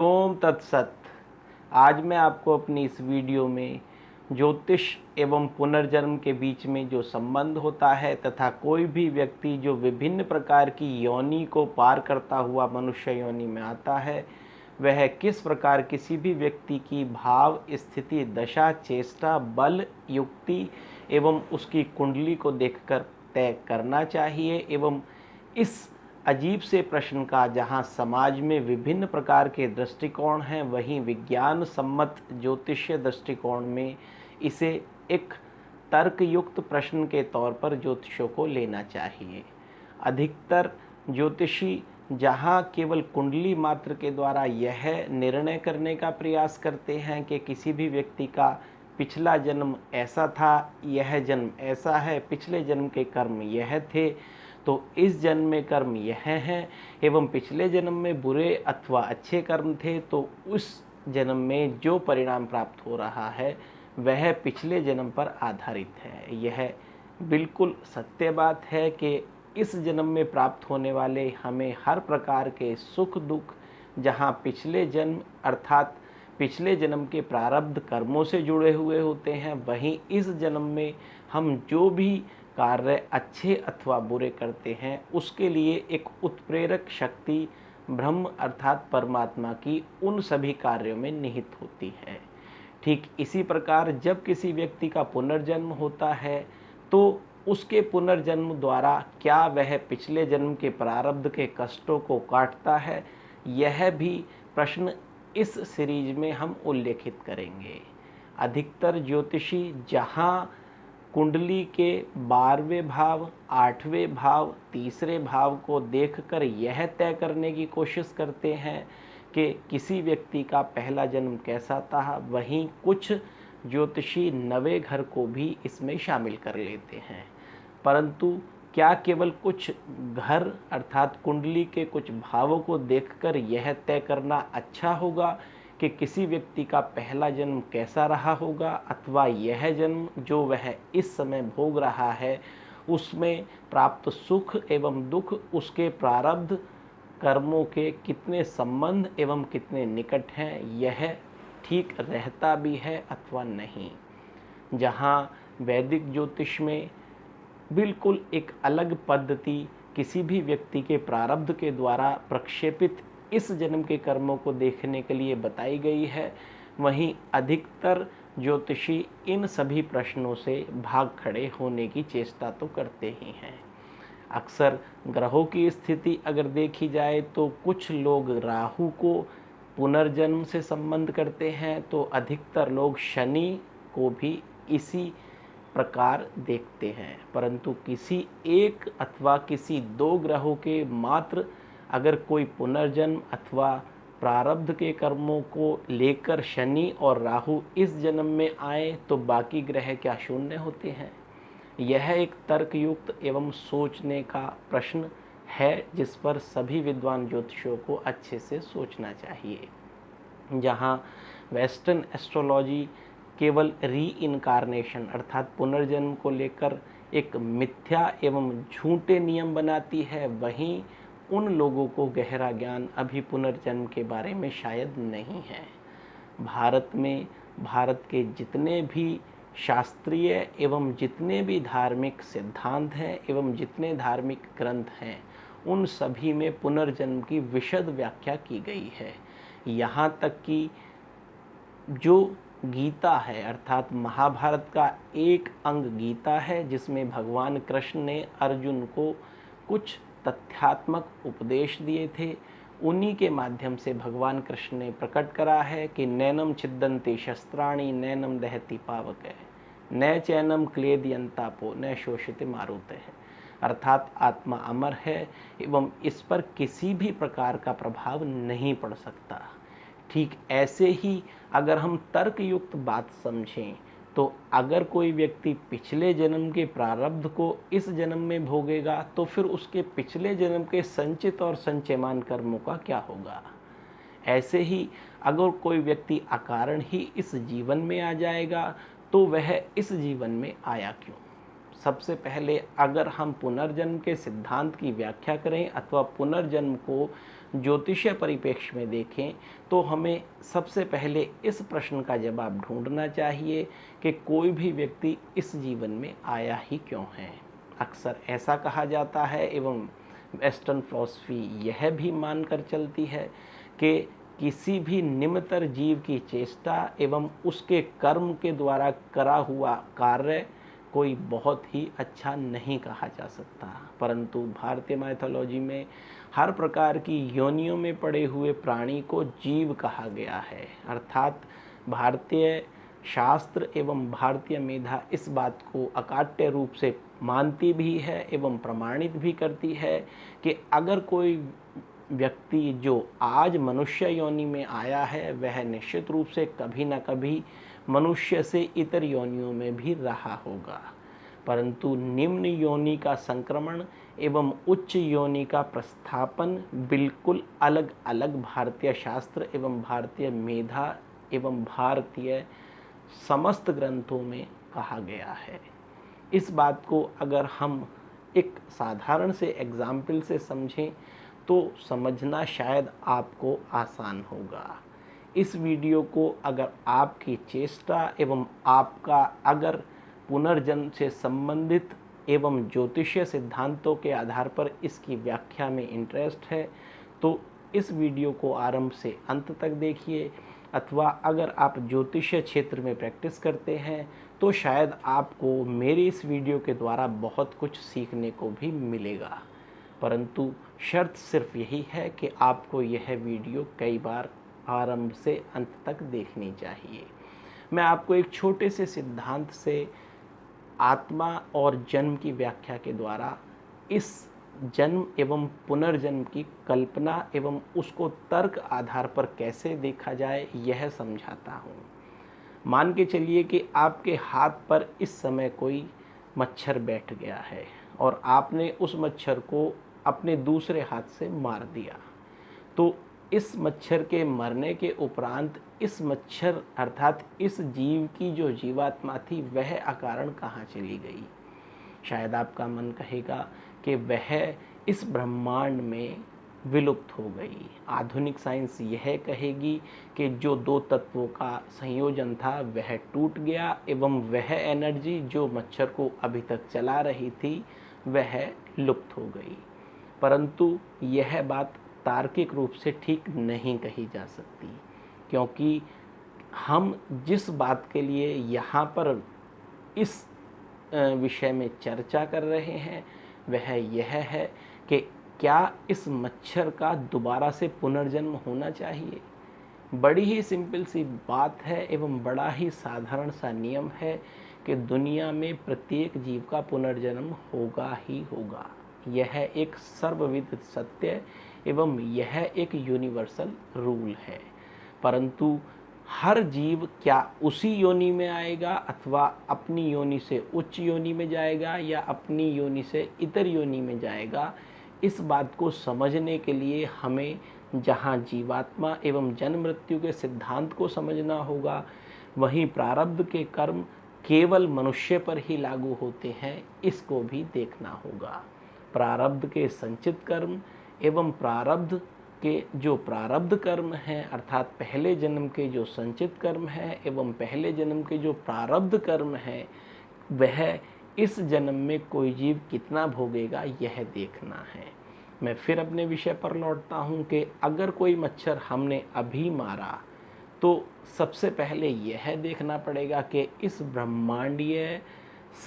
ओम तत्सत। आज मैं आपको अपनी इस वीडियो में ज्योतिष एवं पुनर्जन्म के बीच में जो संबंध होता है तथा कोई भी व्यक्ति जो विभिन्न प्रकार की योनि को पार करता हुआ मनुष्य योनि में आता है, वह किस प्रकार किसी भी व्यक्ति की भाव स्थिति दशा चेष्टा बल युक्ति एवं उसकी कुंडली को देखकर तय करना चाहिए। एवं इस अजीब से प्रश्न का जहां समाज में विभिन्न प्रकार के दृष्टिकोण हैं, वहीं विज्ञान सम्मत ज्योतिषीय दृष्टिकोण में इसे एक तर्कयुक्त प्रश्न के तौर पर ज्योतिषों को लेना चाहिए। अधिकतर ज्योतिषी जहां केवल कुंडली मात्र के द्वारा यह निर्णय करने का प्रयास करते हैं कि किसी भी व्यक्ति का पिछला जन्म ऐसा था, यह जन्म ऐसा है, पिछले जन्म के कर्म यह थे, तो इस जन्म में कर्म यह हैं, एवं पिछले जन्म में बुरे अथवा अच्छे कर्म थे तो उस जन्म में जो परिणाम प्राप्त हो रहा है वह पिछले जन्म पर आधारित है। यह बिल्कुल सत्य बात है कि इस जन्म में प्राप्त होने वाले हमें हर प्रकार के सुख दुख जहाँ पिछले जन्म अर्थात पिछले जन्म के प्रारब्ध कर्मों से जुड़े हुए होते हैं, वहीं इस जन्म में हम जो भी कार्य अच्छे अथवा बुरे करते हैं उसके लिए एक उत्प्रेरक शक्ति ब्रह्म अर्थात परमात्मा की उन सभी कार्यों में निहित होती है। ठीक इसी प्रकार जब किसी व्यक्ति का पुनर्जन्म होता है तो उसके पुनर्जन्म द्वारा क्या वह पिछले जन्म के प्रारब्ध के कष्टों को काटता है, यह भी प्रश्न इस सीरीज में हम उल्लेखित करेंगे। अधिकतर ज्योतिषी जहाँ कुंडली के 12वें भाव 8वें भाव तीसरे भाव को देखकर यह तय करने की कोशिश करते हैं कि किसी व्यक्ति का पहला जन्म कैसा था, वहीं कुछ ज्योतिषी 9वें घर को भी इसमें शामिल कर लेते हैं। परंतु क्या केवल कुछ घर अर्थात कुंडली के कुछ भावों को देखकर यह तय करना अच्छा होगा कि किसी व्यक्ति का पहला जन्म कैसा रहा होगा अथवा यह जन्म जो वह इस समय भोग रहा है उसमें प्राप्त सुख एवं दुख उसके प्रारब्ध कर्मों के कितने संबंध एवं कितने निकट हैं, यह ठीक रहता भी है अथवा नहीं। जहाँ वैदिक ज्योतिष में बिल्कुल एक अलग पद्धति किसी भी व्यक्ति के प्रारब्ध के द्वारा प्रक्षेपित इस जन्म के कर्मों को देखने के लिए बताई गई है, वहीं अधिकतर ज्योतिषी इन सभी प्रश्नों से भाग खड़े होने की चेष्टा तो करते ही हैं। अक्सर ग्रहों की स्थिति अगर देखी जाए तो कुछ लोग राहु को पुनर्जन्म से संबंध करते हैं, तो अधिकतर लोग शनि को भी इसी प्रकार देखते हैं। परंतु किसी एक अथवा किसी दो ग्रहों के मात्र अगर कोई पुनर्जन्म अथवा प्रारब्ध के कर्मों को लेकर शनि और राहु इस जन्म में आए तो बाकी ग्रह क्या शून्य होते हैं? यह एक तर्कयुक्त एवं सोचने का प्रश्न है जिस पर सभी विद्वान ज्योतिषियों को अच्छे से सोचना चाहिए। जहाँ वेस्टर्न एस्ट्रोलॉजी केवल री इनकारनेशन अर्थात पुनर्जन्म को लेकर एक मिथ्या एवं झूठे नियम बनाती है, वहीं उन लोगों को गहरा ज्ञान अभी पुनर्जन्म के बारे में शायद नहीं है। भारत में भारत के जितने भी शास्त्रीय एवं जितने भी धार्मिक सिद्धांत हैं एवं जितने धार्मिक ग्रंथ हैं, उन सभी में पुनर्जन्म की विशद व्याख्या की गई है। यहाँ तक कि जो गीता है अर्थात महाभारत का एक अंग गीता है, जिसमें भगवान कृष्ण ने अर्जुन को कुछ तथ्यात्मक उपदेश दिए थे, उन्हीं के माध्यम से भगवान कृष्ण ने प्रकट करा है कि नैनम छिद्दन्ति शस्त्राणि नैनम दहति पावक न चैनम क्लेदयंतापो न शोषित मारुत है। अर्थात आत्मा अमर है एवं इस पर किसी भी प्रकार का प्रभाव नहीं पड़ सकता। ठीक ऐसे ही अगर हम तर्कयुक्त बात समझें तो अगर कोई व्यक्ति पिछले जन्म के प्रारब्ध को इस जन्म में भोगेगा तो फिर उसके पिछले जन्म के संचित और संचयमान कर्मों का क्या होगा। ऐसे ही अगर कोई व्यक्ति अकारण ही इस जीवन में आ जाएगा तो वह इस जीवन में आया क्यों। सबसे पहले अगर हम पुनर्जन्म के सिद्धांत की व्याख्या करें अथवा पुनर्जन्म को ज्योतिषीय परिप्रेक्ष्य में देखें तो हमें सबसे पहले इस प्रश्न का जवाब ढूंढना चाहिए कि कोई भी व्यक्ति इस जीवन में आया ही क्यों है। अक्सर ऐसा कहा जाता है एवं वेस्टर्न फिलॉसफी यह भी मानकर चलती है कि किसी भी निम्नतर जीव की चेष्टा एवं उसके कर्म के द्वारा करा हुआ कार्य कोई बहुत ही अच्छा नहीं कहा जा सकता, परंतु भारतीय माइथोलॉजी में हर प्रकार की योनियों में पड़े हुए प्राणी को जीव कहा गया है। अर्थात भारतीय शास्त्र एवं भारतीय मेधा इस बात को अकाट्य रूप से मानती भी है एवं प्रमाणित भी करती है कि अगर कोई व्यक्ति जो आज मनुष्य योनि में आया है वह निश्चित रूप से कभी न कभी मनुष्य से इतर योनियों में भी रहा होगा, परंतु निम्न योनि का संक्रमण एवं उच्च योनि का प्रस्थापन बिल्कुल अलग अलग भारतीय शास्त्र एवं भारतीय मेधा एवं भारतीय समस्त ग्रंथों में कहा गया है। इस बात को अगर हम एक साधारण से एग्जाम्पल से समझें तो समझना शायद आपको आसान होगा। इस वीडियो को अगर आपकी चेष्टा एवं आपका अगर पुनर्जन्म से संबंधित एवं ज्योतिषीय सिद्धांतों के आधार पर इसकी व्याख्या में इंटरेस्ट है तो इस वीडियो को आरंभ से अंत तक देखिए, अथवा अगर आप ज्योतिषीय क्षेत्र में प्रैक्टिस करते हैं तो शायद आपको मेरी इस वीडियो के द्वारा बहुत कुछ सीखने को भी मिलेगा, परंतु शर्त सिर्फ यही है कि आपको यह वीडियो कई बार आरंभ से अंत तक देखनी चाहिए। मैं आपको एक छोटे से सिद्धांत से आत्मा और जन्म की व्याख्या के द्वारा इस जन्म एवं पुनर्जन्म की कल्पना एवं उसको तर्क आधार पर कैसे देखा जाए यह समझाता हूँ। मान के चलिए कि आपके हाथ पर इस समय कोई मच्छर बैठ गया है और आपने उस मच्छर को अपने दूसरे हाथ से मार दिया, तो इस मच्छर के मरने के उपरांत इस मच्छर अर्थात इस जीव की जो जीवात्मा थी वह अकारण कहाँ चली गई। शायद आपका मन कहेगा कि वह इस ब्रह्मांड में विलुप्त हो गई। आधुनिक साइंस यह कहेगी कि जो दो तत्वों का संयोजन था वह टूट गया एवं वह एनर्जी जो मच्छर को अभी तक चला रही थी वह लुप्त हो गई, परंतु यह बात तार्किक रूप से ठीक नहीं कही जा सकती, क्योंकि हम जिस बात के लिए यहाँ पर इस विषय में चर्चा कर रहे हैं वह यह है कि क्या इस मच्छर का दोबारा से पुनर्जन्म होना चाहिए। बड़ी ही सिंपल सी बात है एवं बड़ा ही साधारण सा नियम है कि दुनिया में प्रत्येक जीव का पुनर्जन्म होगा ही होगा। यह एक सर्वविदित सत्य एवं यह एक यूनिवर्सल रूल है, परंतु हर जीव क्या उसी योनि में आएगा अथवा अपनी योनि से उच्च योनि में जाएगा या अपनी योनि से इतर योनि में जाएगा, इस बात को समझने के लिए हमें जहाँ जीवात्मा एवं जन्म मृत्यु के सिद्धांत को समझना होगा, वहीं प्रारब्ध के कर्म केवल मनुष्य पर ही लागू होते हैं इसको भी देखना होगा। प्रारब्ध के संचित कर्म एवं प्रारब्ध के जो प्रारब्ध कर्म हैं अर्थात पहले जन्म के जो संचित कर्म हैं एवं पहले जन्म के जो प्रारब्ध कर्म हैं वह इस जन्म में कोई जीव कितना भोगेगा यह देखना है। मैं फिर अपने विषय पर लौटता हूँ कि अगर कोई मच्छर हमने अभी मारा तो सबसे पहले यह देखना पड़ेगा कि इस ब्रह्मांडीय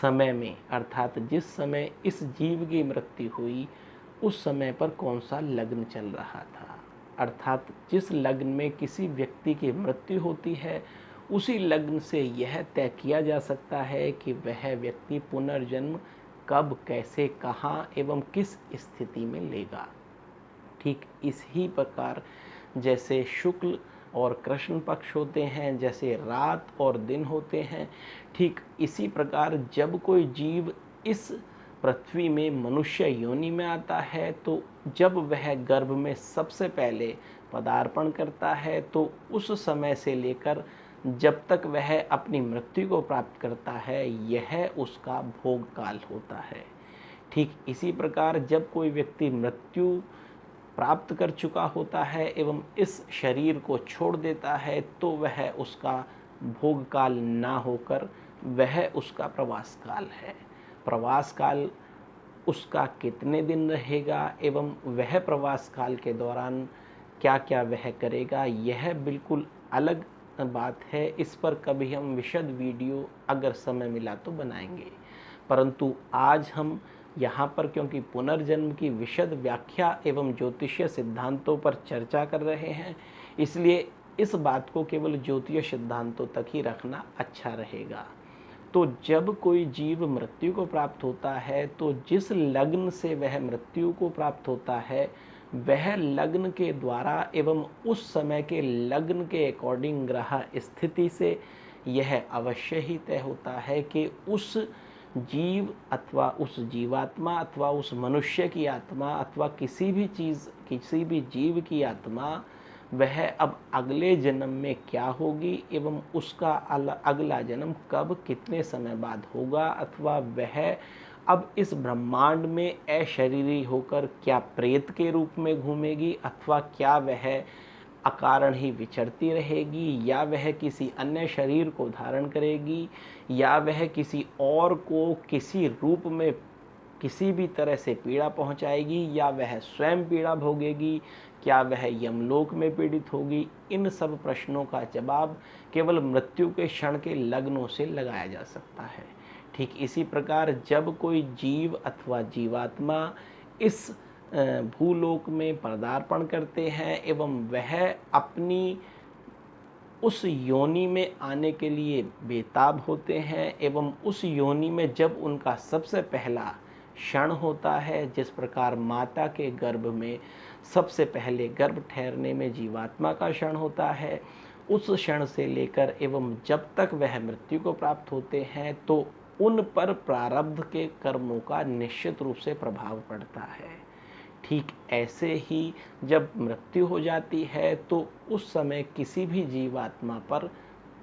समय में अर्थात जिस समय इस जीव की मृत्यु हुई उस समय पर कौन सा लग्न चल रहा था, अर्थात जिस लग्न में किसी व्यक्ति की मृत्यु होती है उसी लग्न से यह तय किया जा सकता है कि वह व्यक्ति पुनर्जन्म कब कैसे कहाँ एवं किस स्थिति में लेगा। ठीक इसी प्रकार जैसे शुक्ल और कृष्ण पक्ष होते हैं, जैसे रात और दिन होते हैं, ठीक इसी प्रकार जब कोई जीव इस पृथ्वी में मनुष्य योनि में आता है तो जब वह गर्भ में सबसे पहले पदार्पण करता है तो उस समय से लेकर जब तक वह अपनी मृत्यु को प्राप्त करता है यह उसका भोग काल होता है। ठीक इसी प्रकार जब कोई व्यक्ति मृत्यु प्राप्त कर चुका होता है एवं इस शरीर को छोड़ देता है, तो वह उसका भोग काल ना होकर वह उसका प्रवास काल है। प्रवास काल उसका कितने दिन रहेगा एवं वह प्रवास काल के दौरान क्या क्या वह करेगा, यह बिल्कुल अलग बात है। इस पर कभी हम विशद वीडियो अगर समय मिला तो बनाएंगे, परंतु आज हम यहाँ पर क्योंकि पुनर्जन्म की विशद व्याख्या एवं ज्योतिषीय सिद्धांतों पर चर्चा कर रहे हैं, इसलिए इस बात को केवल ज्योतिष सिद्धांतों तक ही रखना अच्छा रहेगा। तो जब कोई जीव मृत्यु को प्राप्त होता है, तो जिस लग्न से वह मृत्यु को प्राप्त होता है, वह लग्न के द्वारा एवं उस समय के लग्न के अकॉर्डिंग ग्रह स्थिति से यह अवश्य ही तय होता है कि उस जीव अथवा उस जीवात्मा अथवा उस मनुष्य की आत्मा अथवा किसी भी चीज़, किसी भी जीव की आत्मा वह अब अगले जन्म में क्या होगी एवं उसका अगला जन्म कब कितने समय बाद होगा, अथवा वह अब इस ब्रह्मांड में अशरीरी होकर क्या प्रेत के रूप में घूमेगी, अथवा क्या वह अकारण ही विचरती रहेगी, या वह किसी अन्य शरीर को धारण करेगी, या वह किसी और को किसी रूप में किसी भी तरह से पीड़ा पहुंचाएगी, या वह स्वयं पीड़ा भोगेगी, क्या वह यमलोक में पीड़ित होगी। इन सब प्रश्नों का जवाब केवल मृत्यु के क्षण के लग्नों से लगाया जा सकता है। ठीक इसी प्रकार जब कोई जीव अथवा जीवात्मा इस भूलोक में पदार्पण करते हैं एवं वह अपनी उस योनि में आने के लिए बेताब होते हैं एवं उस योनि में जब उनका सबसे पहला क्षण होता है, जिस प्रकार माता के गर्भ में सबसे पहले गर्भ ठहरने में जीवात्मा का क्षण होता है, उस क्षण से लेकर एवं जब तक वह मृत्यु को प्राप्त होते हैं, तो उन पर प्रारब्ध के कर्मों का निश्चित रूप से प्रभाव पड़ता है। ठीक ऐसे ही जब मृत्यु हो जाती है, तो उस समय किसी भी जीवात्मा पर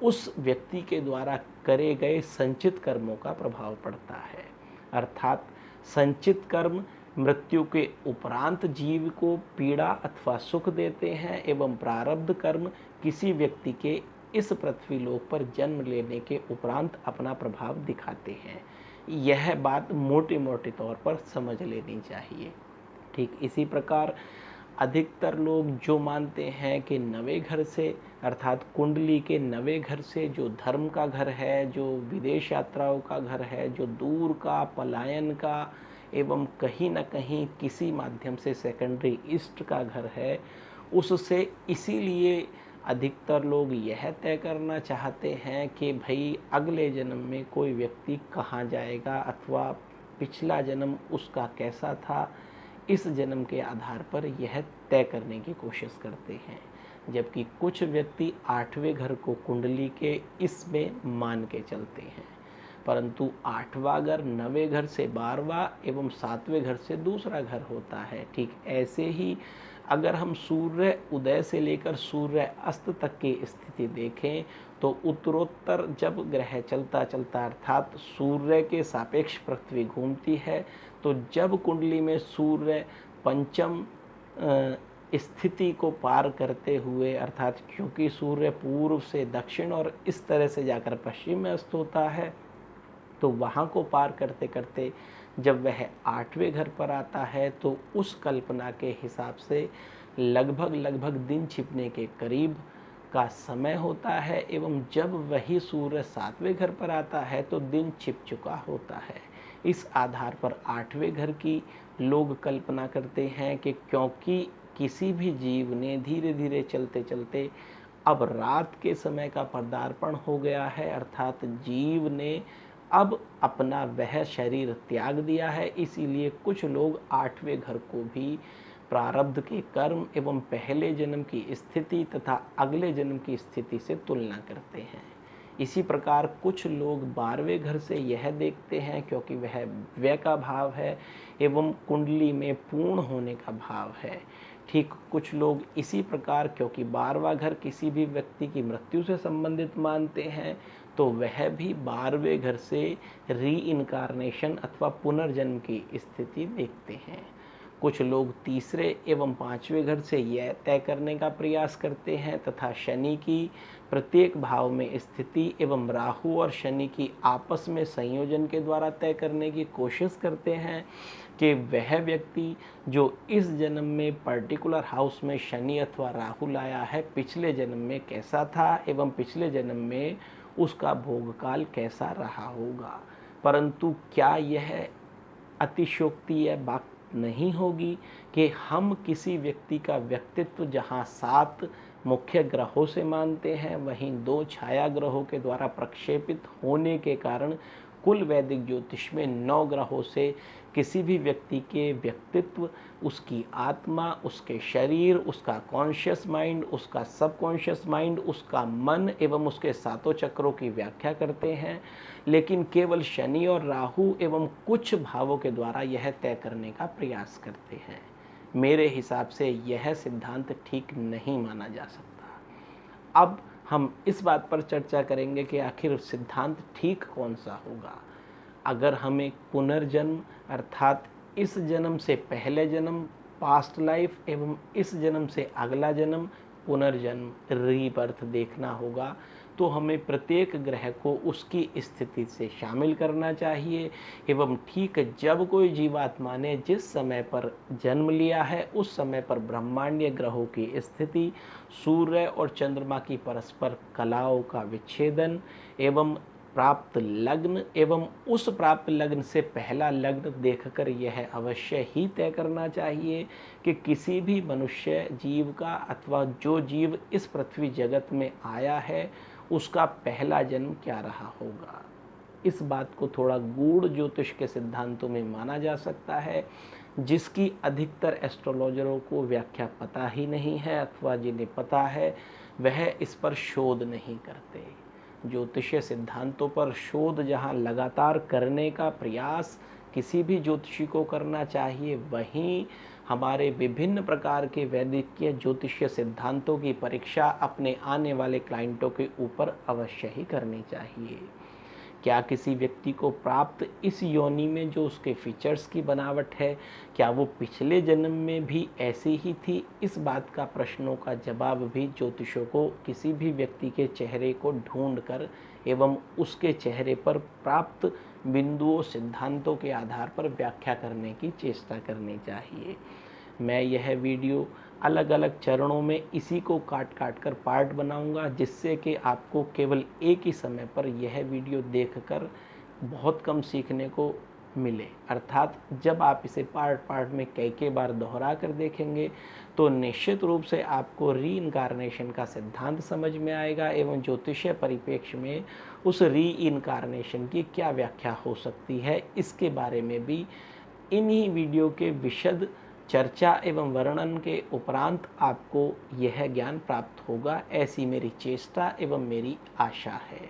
उस व्यक्ति के द्वारा करे गए संचित कर्मों का प्रभाव पड़ता है। अर्थात संचित कर्म मृत्यु के उपरांत जीव को पीड़ा अथवा सुख देते हैं एवं प्रारब्ध कर्म किसी व्यक्ति के इस पृथ्वी लोक पर जन्म लेने के उपरांत अपना प्रभाव दिखाते हैं। यह बात मोटे मोटे तौर पर समझ लेनी चाहिए। ठीक इसी प्रकार अधिकतर लोग जो मानते हैं कि नवे घर से अर्थात कुंडली के नवे घर से, जो धर्म का घर है, जो विदेश यात्राओं का घर है, जो दूर का पलायन का एवं कहीं न कहीं किसी माध्यम से सेकेंडरी ईस्ट का घर है, उससे इसीलिए अधिकतर लोग यह तय करना चाहते हैं कि भाई अगले जन्म में कोई व्यक्ति कहाँ जाएगा अथवा पिछला जन्म उसका कैसा था, इस जन्म के आधार पर यह तय करने की कोशिश करते हैं। जबकि कुछ व्यक्ति 8वें घर को कुंडली के इसमें मान के चलते हैं, परंतु 8वां घर 9वें घर से 12वां एवं 7वें घर से दूसरा घर होता है। ठीक ऐसे ही अगर हम सूर्य उदय से लेकर सूर्य अस्त तक की स्थिति देखें, तो उत्तरोत्तर जब ग्रह चलता चलता अर्थात सूर्य के सापेक्ष पृथ्वी घूमती है, तो जब कुंडली में सूर्य पंचम स्थिति को पार करते हुए अर्थात क्योंकि सूर्य पूर्व से दक्षिण और इस तरह से जाकर पश्चिम में अस्त होता है, तो वहाँ को पार करते करते जब वह 8वें घर पर आता है, तो उस कल्पना के हिसाब से लगभग दिन छिपने के करीब का समय होता है एवं जब वही सूर्य 7वें घर पर आता है तो दिन छिप चुका होता है। इस आधार पर 8वें घर की लोग कल्पना करते हैं कि क्योंकि किसी भी जीव ने धीरे धीरे चलते चलते अब रात के समय का पदार्पण हो गया है, अर्थात जीव ने अब अपना वह शरीर त्याग दिया है, इसीलिए कुछ लोग 8वें घर को भी प्रारब्ध के कर्म एवं पहले जन्म की स्थिति तथा अगले जन्म की स्थिति से तुलना करते हैं। इसी प्रकार कुछ लोग 12वें घर से यह देखते हैं, क्योंकि वह व्यय का भाव है एवं कुंडली में पूर्ण होने का भाव है। ठीक कुछ लोग इसी प्रकार क्योंकि 12वां घर किसी भी व्यक्ति की मृत्यु से संबंधित मानते हैं, तो वह भी 12वें घर से री इनकारनेशन अथवा पुनर्जन्म की स्थिति देखते हैं। कुछ लोग तीसरे एवं पांचवें घर से यह तय करने का प्रयास करते हैं तथा शनि की प्रत्येक भाव में स्थिति एवं राहु और शनि की आपस में संयोजन के द्वारा तय करने की कोशिश करते हैं कि वह व्यक्ति जो इस जन्म में पर्टिकुलर हाउस में शनि अथवा राहु लाया है पिछले जन्म में कैसा था एवं पिछले जन्म में उसका भोगकाल कैसा रहा होगा। परंतु क्या यह अतिशयोक्ति या बात नहीं होगी कि हम किसी व्यक्ति का व्यक्तित्व जहाँ 7 मुख्य ग्रहों से मानते हैं वहीं 2 छाया ग्रहों के द्वारा प्रक्षेपित होने के कारण कुल वैदिक ज्योतिष में 9 ग्रहों से किसी भी व्यक्ति के व्यक्तित्व, उसकी आत्मा, उसके शरीर, उसका कॉन्शियस माइंड, उसका सबकॉन्शियस माइंड, उसका मन एवं उसके सातों चक्रों की व्याख्या करते हैं, लेकिन केवल शनि और राहु एवं कुछ भावों के द्वारा यह तय करने का प्रयास करते हैं। मेरे हिसाब से यह सिद्धांत ठीक नहीं माना जा सकता। अब हम इस बात पर चर्चा करेंगे कि आखिर सिद्धांत ठीक कौन सा होगा। अगर हमें पुनर्जन्म अर्थात इस जन्म से पहले जन्म, पास्ट लाइफ एवं इस जन्म से अगला जन्म, पुनर्जन्म, रीबर्थ देखना होगा तो हमें प्रत्येक ग्रह को उसकी स्थिति से शामिल करना चाहिए एवं ठीक जब कोई जीवात्मा ने जिस समय पर जन्म लिया है उस समय पर ब्रह्मांडीय ग्रहों की स्थिति, सूर्य और चंद्रमा की परस्पर कलाओं का विच्छेदन एवं प्राप्त लग्न एवं उस प्राप्त लग्न से पहला लग्न देखकर यह अवश्य ही तय करना चाहिए कि किसी भी मनुष्य जीव का अथवा जो जीव इस पृथ्वी जगत में आया है उसका पहला जन्म क्या रहा होगा। इस बात को थोड़ा गूढ़ ज्योतिष के सिद्धांतों में माना जा सकता है जिसकी अधिकतर एस्ट्रोलॉजरों को व्याख्या पता ही नहीं है अथवा जिन्हें पता है वह इस पर शोध नहीं करते। ज्योतिषीय सिद्धांतों पर शोध जहाँ लगातार करने का प्रयास किसी भी ज्योतिषी को करना चाहिए, वहीं हमारे विभिन्न प्रकार के वैदिकीय ज्योतिषीय सिद्धांतों की परीक्षा अपने आने वाले क्लाइंटों के ऊपर अवश्य ही करनी चाहिए। क्या किसी व्यक्ति को प्राप्त इस योनि में जो उसके फीचर्स की बनावट है क्या वो पिछले जन्म में भी ऐसी ही थी? इस बात का प्रश्नों का जवाब भी ज्योतिषों को किसी भी व्यक्ति के चेहरे को ढूंढकर एवं उसके चेहरे पर प्राप्त बिंदुओं, सिद्धांतों के आधार पर व्याख्या करने की चेष्टा करनी चाहिए। मैं यह वीडियो अलग अलग चरणों में इसी को काट काट कर पार्ट बनाऊंगा जिससे कि आपको केवल एक ही समय पर यह वीडियो देखकर बहुत कम सीखने को मिले। अर्थात जब आप इसे पार्ट पार्ट में कई बार दोहरा कर देखेंगे तो निश्चित रूप से आपको रीइनकार्नेशन का सिद्धांत समझ में आएगा एवं ज्योतिषीय परिप्रेक्ष्य में उस रीइनकार्नेशन की क्या व्याख्या हो सकती है इसके बारे में भी इन्हीं वीडियो के विशद चर्चा एवं वर्णन के उपरांत आपको यह ज्ञान प्राप्त होगा, ऐसी मेरी चेष्टा एवं मेरी आशा है।